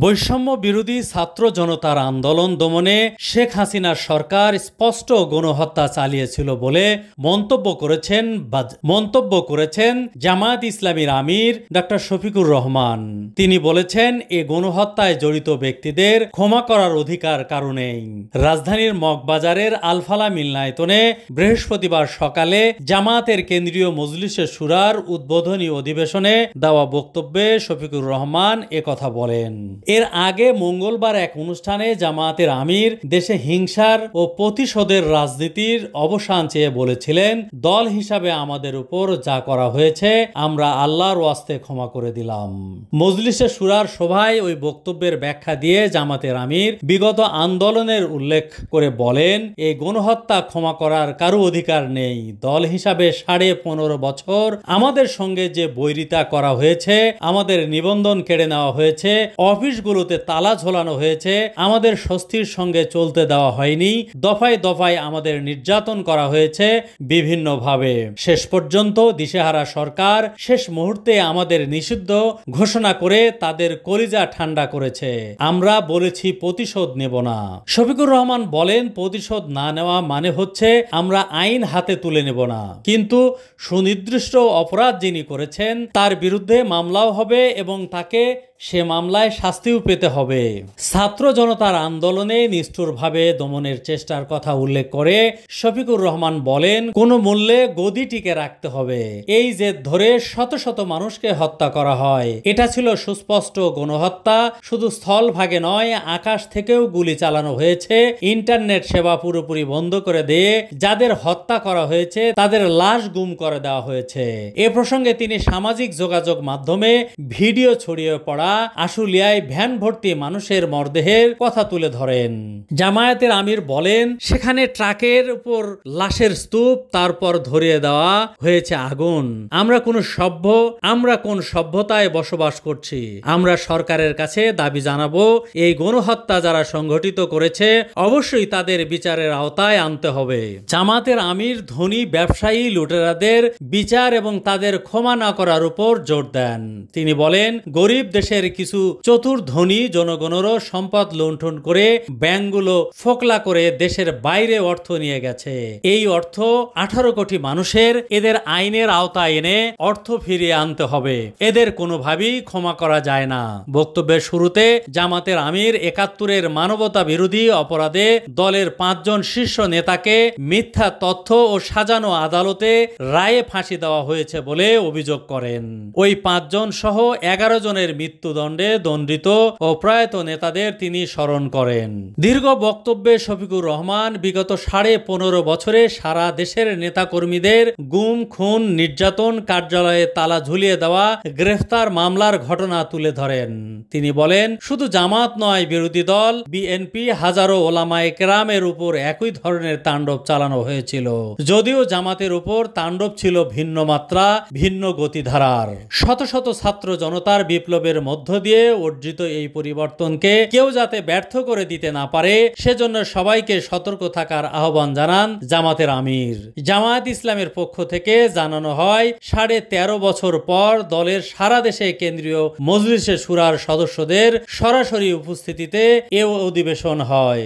বৈষম্য বিরোধী ছাত্র জনতার আন্দোলন দমনে শেখ হাসিনার সরকার স্পষ্ট গণহত্যা চালিয়েছিল বলে মন্তব্য করেছেন জামায়াত ইসলামীর আমির ডক্টর শফিকুর রহমান। তিনি বলেছেন, এ গণহত্যায় জড়িত ব্যক্তিদের ক্ষমা করার অধিকার কারণেই। রাজধানীর মগবাজারের আলফালা মিলনায়তনে বৃহস্পতিবার সকালে জামায়াতের কেন্দ্রীয় মজলিসে শুরার উদ্বোধনী অধিবেশনে দেওয়া বক্তব্যে শফিকুর রহমান একথা বলেন। এর আগে মঙ্গলবার এক অনুষ্ঠানে জামায়াতের আমির দেশে হিংসার ও প্রতিশোধের রাজনীতির অবসান চেয়ে বলেছিলেন, দল হিসাবে আমাদের উপর যা করা হয়েছে আমরা আল্লাহর ওয়াস্তে ক্ষমা করে দিলাম। মজলিসে শুরার সভায় ওই বক্তব্যের ব্যাখ্যা দিয়ে জামায়াতের আমির বিগত আন্দোলনের উল্লেখ করে বলেন, এই গণহত্যা ক্ষমা করার কারো অধিকার নেই। দল হিসাবে 15.5 বছর আমাদের সঙ্গে যে বৈরিতা করা হয়েছে, আমাদের নিবন্ধন কেড়ে নেওয়া হয়েছে, অফিসগুলোতে তালা ঝোলানো হয়েছে, আমাদের স্বস্তির সঙ্গে চলতে দেওয়া হয়নি, দফায় দফায় আমাদের নির্যাতন করা হয়েছে বিভিন্নভাবে। শেষ পর্যন্ত দিশেহারা সরকার শেষ মুহূর্তে আমাদের নিষিদ্ধ ঘোষণা করে তাদের কলিজা ঠান্ডা করেছে। আমরা বলেছি প্রতিশোধ নেব না। শফিকুর রহমান বলেন, প্রতিশোধ না নেওয়া মানে হচ্ছে আমরা আইন হাতে তুলে নেব না, কিন্তু সুনির্দিষ্ট অপরাধ যিনি করেছেন তার বিরুদ্ধে মামলাও হবে এবং তাকে সে মামলায় শাস্তিও পেতে হবে। ছাত্র জনতার আন্দোলনে নিষ্ঠুরভাবে দমনের চেষ্টার কথা উল্লেখ করে শফিকুর রহমান বলেন, কোনো মূল্যে গদি টিকে রাখতে হবে। এই জেদ ধরে শত শত মানুষকে হত্যা করা হয়। এটা ছিল সুস্পষ্ট গণহত্যা। শুধু স্থলভাগে নয়, আকাশ থেকেও গুলি চালানো হয়েছে। ইন্টারনেট সেবা পুরোপুরি বন্ধ করে দিয়ে যাদের হত্যা করা হয়েছে তাদের লাশ গুম করে দেওয়া হয়েছে। এ প্রসঙ্গে তিনি সামাজিক যোগাযোগ মাধ্যমে ভিডিও ছড়িয়ে পড়া আশুলিয়ায় ভ্যান ভর্তি মানুষের মরদেহের কথা তুলে ধরেন। জামায়াতের আমির বলেন, সেখানে ট্রাকের উপর লাশের স্তূপ, তারপর ধরিয়ে দেওয়া হয়েছে আগুন। আমরা কোন সভ্যতায় বসবাস করছি? আমরা সরকারের কাছে দাবি জানাবো, এই গণহত্যা যারা সংগঠিত করেছে অবশ্যই তাদের বিচারের আওতায় আনতে হবে। জামায়াতের আমির ধনী ব্যবসায়ী লুটেরাদের বিচার এবং তাদের ক্ষমা না করার উপর জোর দেন। তিনি বলেন, গরিব দেশের কিছু চতুর ধনী জনগণেরও সম্পদ লুণ্ঠন করে ব্যাংকগুলো ফোকলা করে দেশের বাইরে অর্থ নিয়ে গেছে। এই অর্থ 18 কোটি মানুষের, এদের আইনের আওতায় এনে অর্থ ফিরিয়ে আনতে হবে। এদের কোনোভাবেই ক্ষমা করা যায় না। বক্তব্যের শুরুতে জামাতের আমির 71-এর মানবতা বিরোধী অপরাধে দলের 5 জন শীর্ষ নেতাকে মিথ্যা তথ্য ও সাজানো আদালতে রায়ে ফাঁসি দেওয়া হয়েছে বলে অভিযোগ করেন। ওই 5 জন সহ 11 জনের মৃত্যুদণ্ডে দণ্ডিত ও প্রয়াত নেতাদের তিনি স্মরণ করেন। দীর্ঘ বক্তব্যে শফিকুর রহমান বিগত 15.5 বছরে সারা দেশের নেতাকর্মীদের গুম, খুন, নির্যাতন, কার্যালয়ে তালা ঝুলিয়ে দেওয়া, গ্রেফতার, মামলার ঘটনা তুলে ধরেন। তিনি বলেন, শুধু জামাত নয়, বিরোধী দল বিএনপি হাজারো ওলামায়ে কেরামের উপর একই ধরনের তাণ্ডব চালানো হয়েছিল। যদিও জামাতের উপর তাণ্ডব ছিল ভিন্ন মাত্রা, ভিন্ন গতিধারার। শত শত ছাত্র জনতার বিপ্লবের মধ্য দিয়ে অর্জিত এই পরিবর্তনকে কেউ যাতে ব্যর্থ করে দিতে না পারে সেজন্য সবাইকে সতর্ক থাকার আহ্বান জানান জামাতের আমির। জামায়াত ইসলামের পক্ষ থেকে জানানো হয়, 13.5 বছর পর দলের সারা দেশে কেন্দ্রীয় মজলিসে শুরার সদস্যদের সরাসরি উপস্থিতিতে এ অধিবেশন হয়।